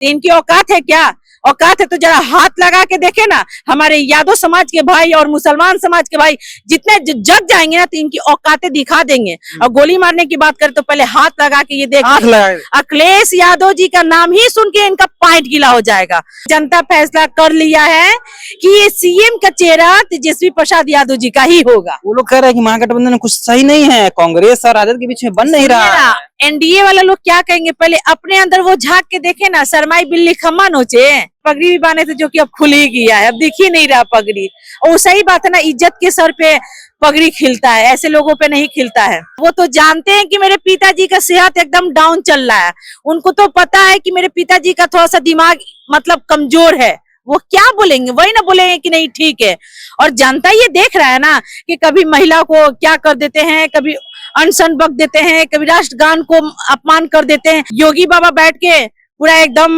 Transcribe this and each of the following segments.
इनकी औकात है क्या? औकात है तो जरा हाथ लगा के देखे ना, हमारे यादव समाज के भाई और मुसलमान समाज के भाई जितने जग जाएंगे ना तो इनकी औकातें दिखा देंगे। और गोली मारने की बात करें तो पहले हाथ लगा के ये देख, अखिलेश यादव जी का नाम ही सुन के इनका पाइट गीला हो जाएगा। जनता फैसला कर लिया है कि ये सीएम का चेहरा तेजस्वी प्रसाद यादव जी का ही होगा। वो लोग कह रहे हैं कि महागठबंधन कुछ सही नहीं है, कांग्रेस और राजद के बीच में बन नहीं रहा है। एनडीए वाला लोग क्या कहेंगे, पहले अपने अंदर वो झांक के देखे ना, शरमाई बिल्ली खम्मा नोचे। पगड़ी भी बांधे थे जो कि अब खुल ही गया है, अब दिख ही नहीं रहा पगड़ी। और सही बात है ना, इज्जत के सर पे पगड़ी खिलता है, ऐसे लोगों पे नहीं खिलता है। वो तो जानते हैं कि मेरे पिताजी का सेहत एकदम डाउन चल रहा है, उनको तो पता है कि मेरे पिताजी का थोड़ा सा दिमाग मतलब कमजोर है। वो क्या बोलेंगे, वही ना बोलेंगे कि नहीं ठीक है। और जनता ये देख रहा है ना कि कभी महिला को क्या कर देते हैं, कभी अनशन बक देते हैं, कभी राष्ट्रगान को अपमान कर देते हैं। योगी बाबा बैठ के पूरा एकदम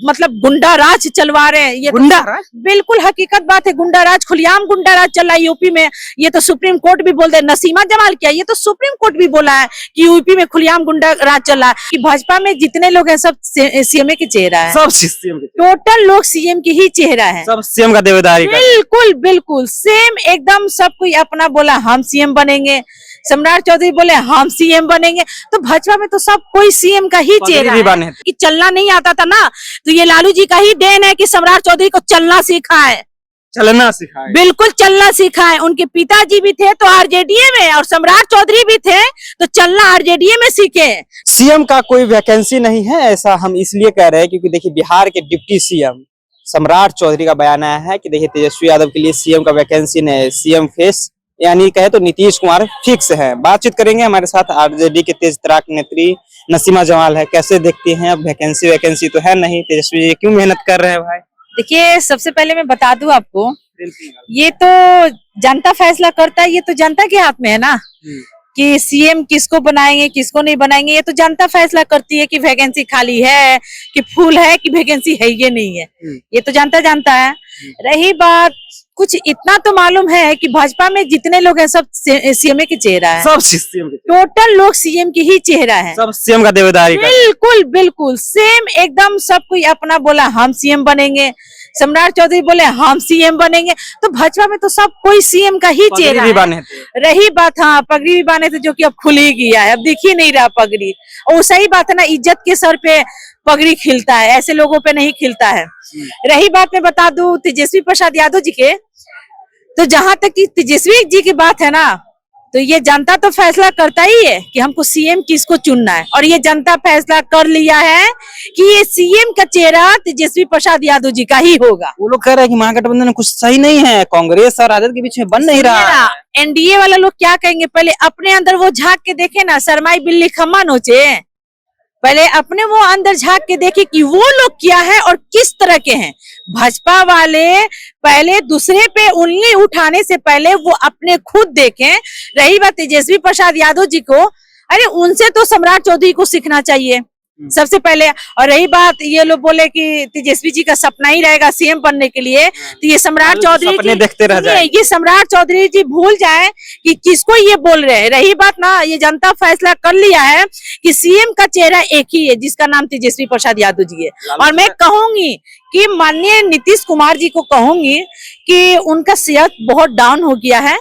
मतलब गुंडा राज चलवा रहे हैं। ये गुंडा राज बिल्कुल हकीकत बात है, गुंडा राज, खुलेआम गुंडा राज चल रहा है यूपी में। ये तो सुप्रीम कोर्ट भी बोल दे, नसीमा जमाल क्या, ये तो सुप्रीम कोर्ट भी बोला है कि यूपी में खुलेआम गुंडा राज चल रहा है। कि भाजपा में जितने लोग हैं सब सीएम के चेहरा है, सब सीएम के, टोटल लोग सीएम की ही चेहरा है, सब सीएम का देवदारी। बिल्कुल बिल्कुल सेम एकदम, सब कोई अपना बोला हम सीएम बनेंगे, सम्राट चौधरी बोले हम सीएम बनेंगे। तो भाजपा में तो सब कोई सीएम का ही चेहरा है। कि चलना नहीं आता था ना, तो ये लालू जी का ही देन है कि सम्राट चौधरी को चलना सिखाए, चलना सिखाए, बिल्कुल चलना सिखाए। उनके पिताजी भी थे तो आरजेडीए में, और सम्राट चौधरी भी थे तो चलना आरजेडीए में सीखे। सीएम का कोई वैकेंसी नहीं है, ऐसा हम इसलिए कह रहे हैं क्योंकि देखिए बिहार के डिप्टी सीएम सम्राट चौधरी का बयान आया है कि देखिए तेजस्वी यादव के लिए सीएम का वैकेंसी नहीं, सीएम फेस यानी कहे तो नीतीश कुमार फिक्स है। बातचीत करेंगे, हमारे साथ आरजेडी के तेज तराक नेत्री नसीमा जमाल है। कैसे देखती हैं, अब वैकेंसी तो है नहीं, तेजस्वी जी क्यों मेहनत कर रहे हैं भाई? देखिए सबसे पहले मैं बता दूं आपको, ये तो जनता फैसला करता है, ये तो जनता के हाथ में है ना कि सीएम किसको बनाएंगे किसको नहीं बनाएंगे। ये तो जनता फैसला करती है कि वैकेंसी खाली है कि फुल है कि वैकेंसी है ये नहीं है, ये तो जनता जानता है। रही बात, कुछ इतना तो मालूम है कि भाजपा में जितने लोग हैं सब सीएम के चेहरा है, सब सीएम के, टोटल लोग सीएम की ही चेहरा है, सब सीएम का देवदारी। बिल्कुल बिल्कुल सेम एकदम, सब कोई अपना बोला हम सीएम बनेंगे, सम्राट चौधरी बोले हम सीएम बनेंगे। तो भाजपा में तो सब कोई सीएम का ही चेहरा है। रही बात, हाँ पगड़ी भी बांधे थे जो कि अब खुल ही गया है, अब दिख ही नहीं रहा पगड़ी। और सही बात है ना, इज्जत के सर पे पगड़ी खिलता है, ऐसे लोगों पे नहीं खिलता है। रही बात, मैं बता दूं तेजस्वी प्रसाद यादव जी के, तो जहां तक कि तेजस्वी जी की बात है ना, तो ये जनता तो फैसला करता ही है कि हमको सीएम किसको चुनना है। और ये जनता फैसला कर लिया है कि ये सीएम का चेहरा तेजस्वी प्रसाद यादव जी का ही होगा। वो लोग कह रहे हैं कि महागठबंधन कुछ सही नहीं है, कांग्रेस और राजद के बीच में बन नहीं रहा है। एनडीए वाला लोग क्या कहेंगे, पहले अपने अंदर वो झांक के देखे ना, शरमाई बिल्ली खम्मा नोचे। पहले अपने वो अंदर झांक के देखे कि वो लोग क्या है और किस तरह के हैं। भाजपा वाले पहले दूसरे पे उंगली उठाने से पहले वो अपने खुद देखें। रही बात तेजस्वी प्रसाद यादव जी को, अरे उनसे तो सम्राट चौधरी को सीखना चाहिए सबसे पहले। और रही बात, ये लोग बोले कि तेजस्वी जी का सपना ही रहेगा सीएम बनने के लिए, तो ये सम्राट चौधरी जी देखते रह जाए, ये सम्राट चौधरी जी भूल जाए कि किसको ये बोल रहे हैं। रही बात ना, ये जनता फैसला कर लिया है कि सीएम का चेहरा एक ही है जिसका नाम तेजस्वी प्रसाद यादव जी है। और मैं कहूंगी कि माननीय नीतीश कुमार जी को कहूंगी कि उनका सेहत बहुत डाउन हो गया है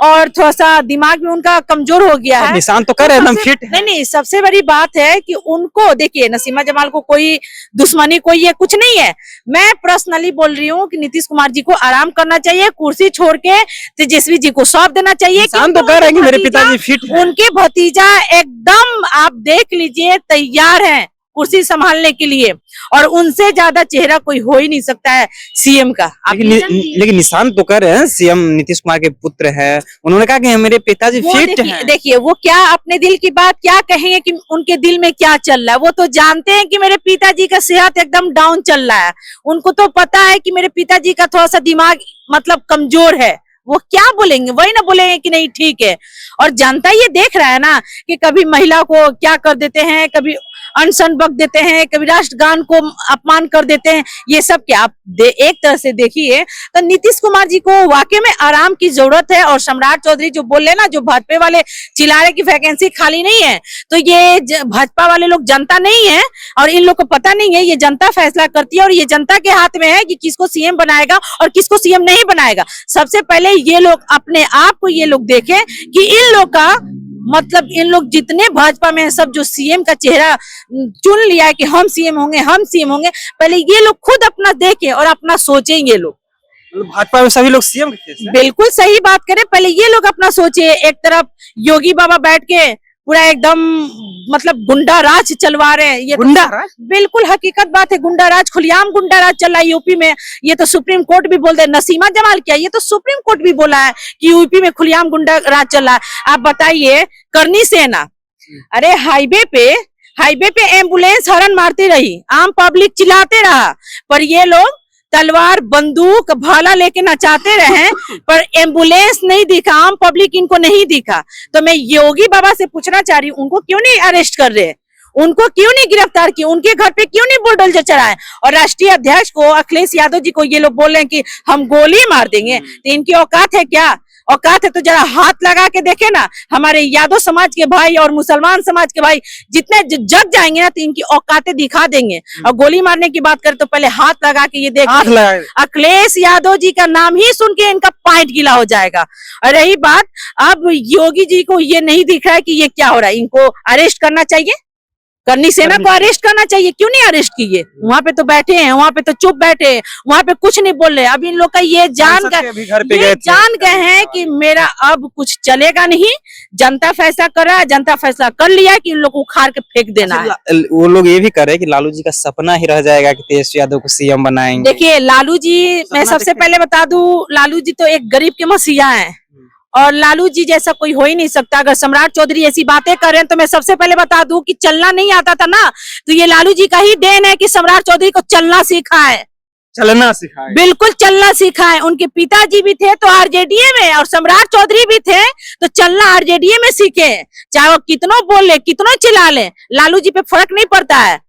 और थोड़ा सा दिमाग में उनका कमजोर हो गया है। निशान तो कर रहे हैं, फिट है। नहीं, सबसे बड़ी बात है कि उनको देखिए, नसीमा जमाल को कोई दुश्मनी कोई ये कुछ नहीं है। मैं पर्सनली बोल रही हूँ कि नीतीश कुमार जी को आराम करना चाहिए, कुर्सी छोड़ के तेजस्वी जी को सौंप देना चाहिए। निशान तो कर रहे हैं कि मेरे पिताजी फिट है। उनके भतीजा एकदम आप देख लीजिए तैयार है कुर्सी संभालने के लिए, और उनसे ज्यादा चेहरा कोई हो ही नहीं सकता है सीएम का। लेकिन निशान तो कर रहे हैं, सीएम नीतीश कुमार के पुत्र हैं, उन्होंने कहा कि मेरे पिताजी फिट हैं। देखिए वो क्या अपने दिल की बात क्या कहेंगे कि उनके दिल में क्या चल रहा है। वो तो जानते हैं कि मेरे पिताजी का सेहत एकदम डाउन चल रहा है, उनको तो पता है कि मेरे पिताजी का थोड़ा सा दिमाग मतलब कमजोर है। वो क्या बोलेंगे, वही ना बोलेंगे कि नहीं ठीक है। और जनता ये देख रहा है ना कि कभी महिला को क्या कर देते हैं, कभी अनशन बक देते हैं, कभी राष्ट्रगान को अपमान कर देते हैं। ये सब क्या आप एक तरह से देखिए तो नीतीश कुमार जी को वाकई में आराम की जरूरत है। और सम्राट चौधरी जो बोल रहे ना, जो भाजपा वाले चिल्ला रहे की वैकेंसी खाली नहीं है, तो ये भाजपा वाले लोग जनता नहीं है और इन लोग को पता नहीं है। ये जनता फैसला करती है और ये जनता के हाथ में है कि किसको सीएम बनाएगा और किसको सीएम नहीं बनाएगा। सबसे पहले ये लोग अपने आप को ये लोग देखें कि इन लोग का मतलब, इन लोग जितने भाजपा में सब जो सीएम का चेहरा चुन लिया है कि हम सीएम होंगे, हम सीएम होंगे, पहले ये लोग खुद अपना देखें और अपना सोचें। ये लोग भाजपा में सभी लोग सीएम के केस है। बिल्कुल सही बात करें, पहले ये लोग अपना सोचे। एक तरफ योगी बाबा बैठ के पूरा एकदम मतलब गुंडा राज चलवा रहे हैं। ये गुंडा राज? बिल्कुल हकीकत बात है, गुंडा राज, खुलेआम गुंडा राज चल रहा है यूपी में। ये तो सुप्रीम कोर्ट भी बोल दे, नसीमा जमाल क्या, ये तो सुप्रीम कोर्ट भी बोला है कि यूपी में खुलेआम गुंडा राज चल रहा है। आप बताइए, करनी सेना, अरे हाईवे पे एम्बुलेंस हॉर्न मारती रही, आम पब्लिक चिल्लाते रहा, पर ये लोग तलवार बंदूक भाला लेके नचाते रहे, पर एम्बुलेंस नहीं दिखा, आम पब्लिक इनको नहीं दिखा। तो मैं योगी बाबा से पूछना चाह रही हूँ, उनको क्यों नहीं अरेस्ट कर रहे, उनको क्यों नहीं गिरफ्तार किए, उनके घर पे क्यों नहीं बुलडोजर चलाए। और राष्ट्रीय अध्यक्ष को, अखिलेश यादव जी को ये लोग बोल रहे हैं कि हम गोली मार देंगे, तो इनकी औकात है क्या? औकात है तो जरा हाथ लगा के देखे ना। हमारे यादव समाज के भाई और मुसलमान समाज के भाई जितने जग जाएंगे ना, तो इनकी औकातें दिखा देंगे। और गोली मारने की बात करें तो पहले हाथ लगा के ये देख, अखिलेश यादव जी का नाम ही सुन के इनका पाइट गीला हो जाएगा। और रही बात, अब योगी जी को ये नहीं दिख रहा है कि ये क्या हो रहा है, इनको अरेस्ट करना चाहिए, करनी सेना को अरेस्ट करना चाहिए। क्यों नहीं अरेस्ट किए? वहां पे तो बैठे हैं, वहां पे तो चुप बैठे हैं, वहां पे कुछ नहीं बोल रहे। अब इन लोग का ये जान गए हैं कि मेरा अब कुछ चलेगा नहीं, जनता फैसला कर रहा है, जनता फैसला कर लिया कि इन लोग को उखाड़ के फेंक देना है। वो लोग ये भी कर रहे हैं कि लालू जी का सपना ही रह जाएगा कि तेजस्वी यादव को सीएम बनाएंगे। देखिए लालू जी, मैं सबसे पहले बता दूं, लालू जी तो एक गरीब के मसीहा हैं और लालू जी जैसा कोई हो ही नहीं सकता। अगर सम्राट चौधरी ऐसी बातें कर रहे हैं तो मैं सबसे पहले बता दूं कि चलना नहीं आता था ना, तो ये लालू जी का ही देन है कि सम्राट चौधरी को चलना सिखाए, चलना सिखाए, बिल्कुल चलना सिखाए। उनके पिताजी भी थे तो आरजेडीए में, और सम्राट चौधरी भी थे तो चलना आरजेडीए में सीखे। चाहे वो कितनों बोल ले, कितनों चिल्ला ले, लालू जी पे फर्क नहीं पड़ता है।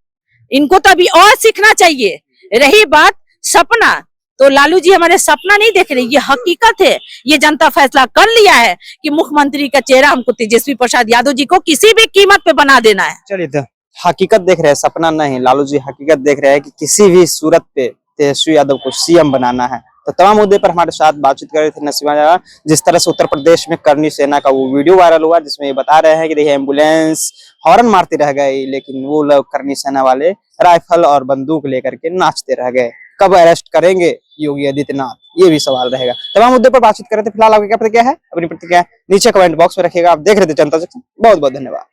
इनको तो अभी और सीखना चाहिए। रही बात सपना, तो लालू जी हमारे सपना नहीं देख रहे, ये हकीकत है। ये जनता फैसला कर लिया है कि मुख्यमंत्री का चेहरा हमको तेजस्वी प्रसाद यादव जी को किसी भी कीमत पे बना देना है। चलिए, तो हकीकत देख रहे हैं, सपना नहीं। लालू जी हकीकत देख रहे हैं कि किसी भी सूरत पे तेजस्वी यादव को सीएम बनाना है। तो तमाम मुद्दे पर हमारे साथ बातचीत कर रहे थे नसीमा। जिस तरह से उत्तर प्रदेश में करनी सेना का वो वीडियो वायरल हुआ, जिसमें ये बता रहे हैं कि देखिए एम्बुलेंस हॉर्न मारती रह गई, लेकिन वो लोग करनी सेना वाले राइफल और बंदूक लेकर के नाचते रह गए। कब अरेस्ट करेंगे योगी आदित्यनाथ, ये भी सवाल रहेगा। तमाम मुद्दे पर बातचीत कर रहे थे। फिलहाल आपकी क्या प्रतिक्रिया है? अपनी प्रतिक्रिया नीचे कमेंट बॉक्स में रखिएगा। आप देख रहे थे जनता जंक्शन। बहुत बहुत धन्यवाद।